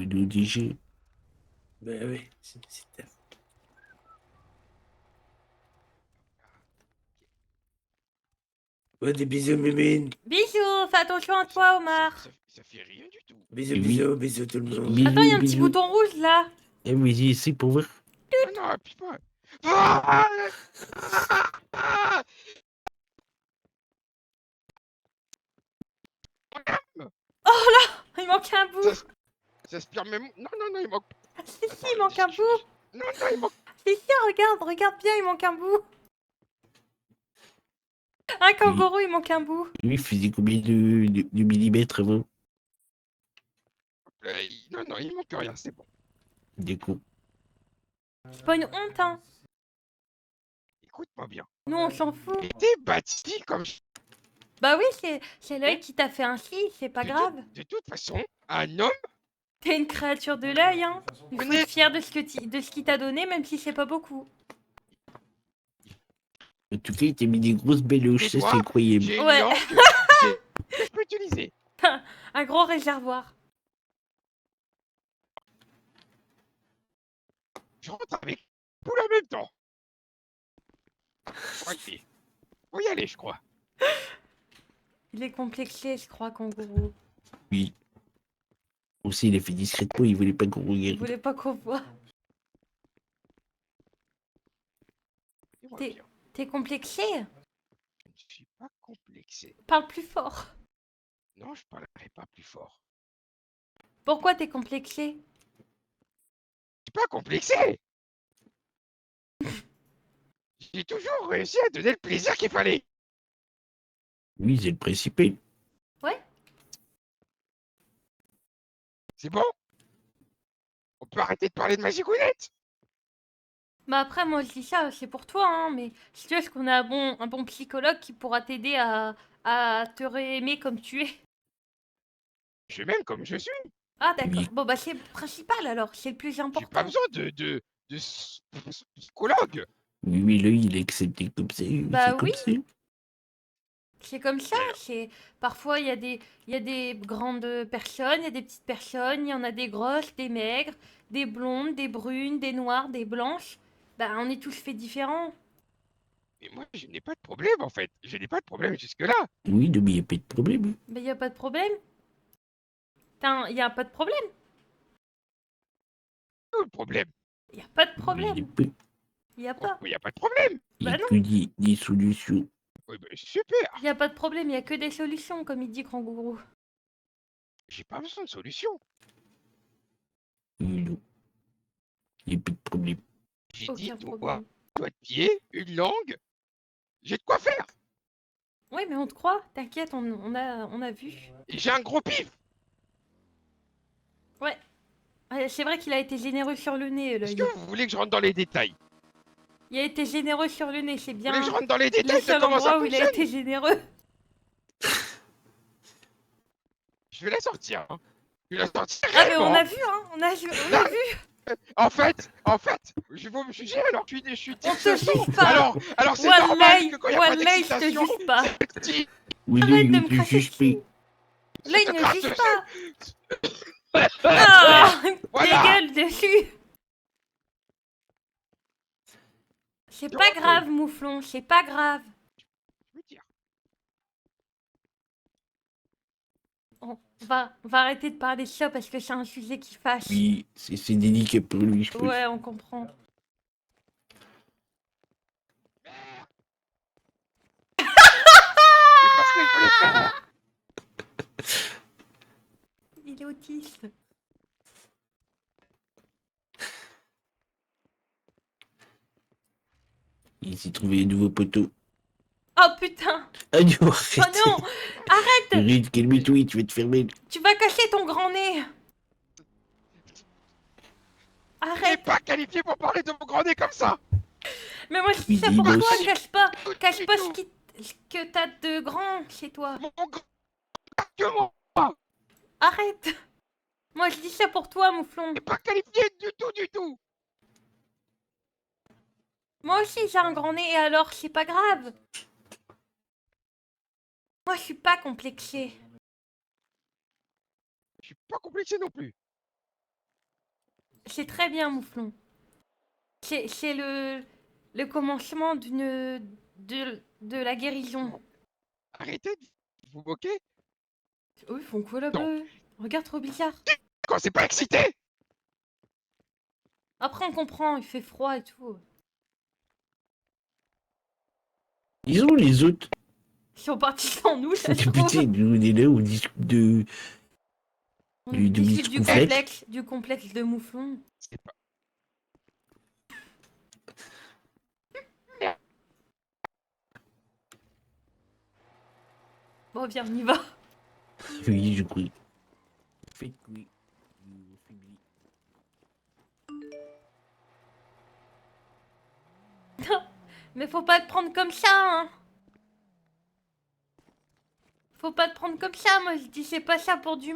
de DG. Ben oui, c'est ouais, des bisous, Mimine. Bisous, fais attention à toi, Omar. Ça fait rien du tout. Bisous, Oui. bisous, bisous tout le monde. Attends, il y a un Bisous, petit bisous. bouton rouge là. Eh, mais ici pour voir. Ah non, appuie pas. Ah ah Il manque un bout. Ça aspire même. Non, non, non, il manque. Si, Attends, il manque un bout. Non, non, il manque. Si, regarde bien, il manque un bout. Un kangourou, il manque un bout. Oui, faisait combien de millimètres avant? Non, non, il manque rien, c'est bon. D'accord. C'est pas une honte, hein. Écoute-moi bien. Nous, on s'en fout. Et t'es bâti comme. Bah oui, c'est l'œil qui t'a fait ainsi, c'est pas grave. De toute façon, un homme. T'es une créature de l'œil, hein. Il faut Venez. être fier de ce qu'il t'a donné, même si c'est pas beaucoup. En tout cas, il t'a mis des grosses beloches, Et ça toi, c'est incroyable. j'ai une Ouais. langue que je peux utiliser. Un gros réservoir. Je rentre avec tout en même temps. Ok. Faut y aller, je crois. Il est complexé, je crois, kangourou. Oui. Aussi, il a fait discrètement, il voulait pas qu'on Il regarde. voulait pas qu'on voit. Dis-moi T'es- bien. T'es complexé? Je ne suis pas complexé. Parle plus fort. Non, je parlerai pas plus fort. Pourquoi t'es complexé? Je suis pas complexé. J'ai toujours réussi à donner le plaisir qu'il fallait. Oui, c'est le principal. C'est bon? On peut arrêter de parler de ma zigounette? Bah après, moi je dis ça, c'est pour toi, hein, mais si tu veux, est-ce qu'on a un bon psychologue qui pourra t'aider à te réaimer comme tu es? Je m'aime comme je suis. Ah d'accord, Oui. bon bah c'est le principal alors, c'est le plus J'ai important. pas besoin de psychologue. Oui, mais là, il a accepté comme ça. Bah C'est comme oui. ça. C'est comme ça, c'est... Parfois, il y a des grandes personnes, il y a des petites personnes, il y en a des grosses, des maigres, des blondes, des brunes, des noires, des blanches. Bah on est tous faits différents. Mais moi, je n'ai pas de problème en fait. Je n'ai pas de problème jusque-là. Oui, non, mais il n'y a pas de problème. Bah y a pas de problème. Y a pas de problème. Où le problème? Y a pas de Il problème. Y a Oh, pas. il n'y a pas de problème. n'y a Bah non. que des solutions. Oui, bah, super. Y a pas de problème, y a que des solutions, comme il dit Kangourou. J'ai pas besoin de solution. Oui, non. Il n'y a plus de problème. J'ai dit Aucun doigt problème. de pied, une langue. J'ai de quoi faire. Ouais, mais on te croit, t'inquiète, on a vu. Et j'ai un gros pif. Ouais, c'est vrai qu'il a été généreux sur le nez, Est-ce l'œil. que vous voulez que je rentre dans les détails? Il a été généreux sur le nez, c'est Vous bien. voulez que je rentre dans les Le détails de seul comment ça endroit où il a fonctionne? été généreux. Je vais la sortir. Hein. Je vais la sortir Ah mais on réellement. a vu, hein, on a vu. En fait, je vais me juger alors que je suis On te innocent. juge pas. Alors c'est normal que quand il n'y a pas Wallahi, je te d'excitation, juge pas. c'est petit. Oui, non, Arrête il de ne me te cracher juge pas. dessus. Là, il ne crache juge dessus. pas. Ah, Voilà. dégueule dessus. C'est pas grave, mouflon, c'est pas grave. Je veux dire. On va arrêter de parler de ça parce que c'est un sujet qui fâche. Oui, c'est délicat pour lui, je pense. Ouais, on comprend. C'est parce que je voulais faire. Il est autiste. Il s'est trouvé un nouveau poteau. Oh putain. Ah non, Oh arrête. non. Arrête. Arrête, calme-toi, tu vas te fermer. Tu vas cacher ton grand nez. Je n'ai Arrête. pas qualifié pour parler de mon grand nez comme ça. Mais moi je dis Oui, ça pour dis-moi toi, aussi. cache pas ce que t'as de grand chez toi. Mon grand que moi. Arrête. Moi je dis ça pour toi, mouflon. Je n'ai pas qualifié du tout, du tout. Moi aussi j'ai un grand nez et alors c'est pas grave. Moi je suis pas complexée. Je suis pas complexé non plus. C'est très bien, Mouflon. C'est le commencement de la guérison. Arrêtez de vous moquer. Oh, ils font quoi là-bas? Regarde, trop bizarre. Quand c'est pas excité. Après, on comprend, il fait froid et tout. Ils ont les autres. Ils sont partis sans nous, ça se Putain, trouve. on est là, on discute de. On du discute complexe. du complexe de Mouflon. C'est pas... Bon, viens, on y va. Oui, je crois. Faites oui. Mais faut pas te prendre comme ça, hein. Faut pas te prendre comme ça, moi je dis c'est pas ça pour du